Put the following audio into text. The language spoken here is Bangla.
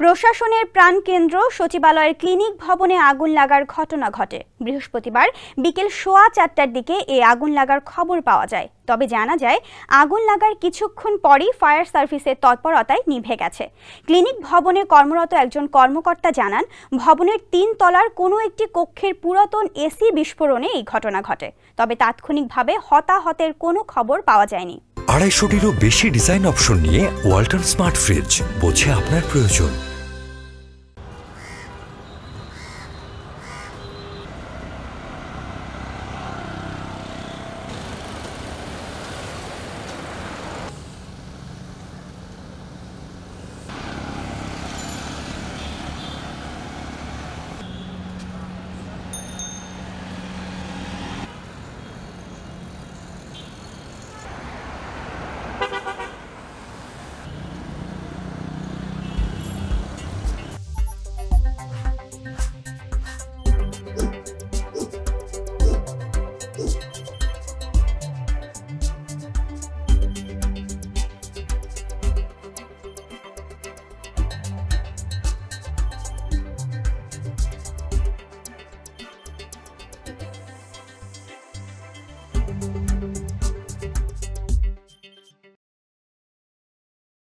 প্রশাসনের প্রাণকেন্দ্র সচিবালয়ের ক্লিনিক ভবনে আগুন লাগার ঘটনা ঘটে। বৃহস্পতিবার বিকেল 4:15টার দিকে এই আগুন লাগার খবর পাওয়া যায়। তবে জানা যায় আগুন লাগার কিছুক্ষণ পরই ফায়ার সার্ভিসের তৎপরতায় নিভে গেছে। ক্লিনিক ভবনে কর্মরত একজন কর্মকর্তা জানান, ভবনের 3 তলার কোনো একটি কক্ষের পুরাতন এসি বিস্ফোরণে এই ঘটনা ঘটে। তবে তাৎক্ষণিকভাবে হতাহতের কোনো খবর পাওয়া যায়নি। 250টিরও বেশি ডিজাইন অপশন নিয়ে ওয়ালটন স্মার্ট ফ্রিজ, বোঝে আপনার প্রয়োজন।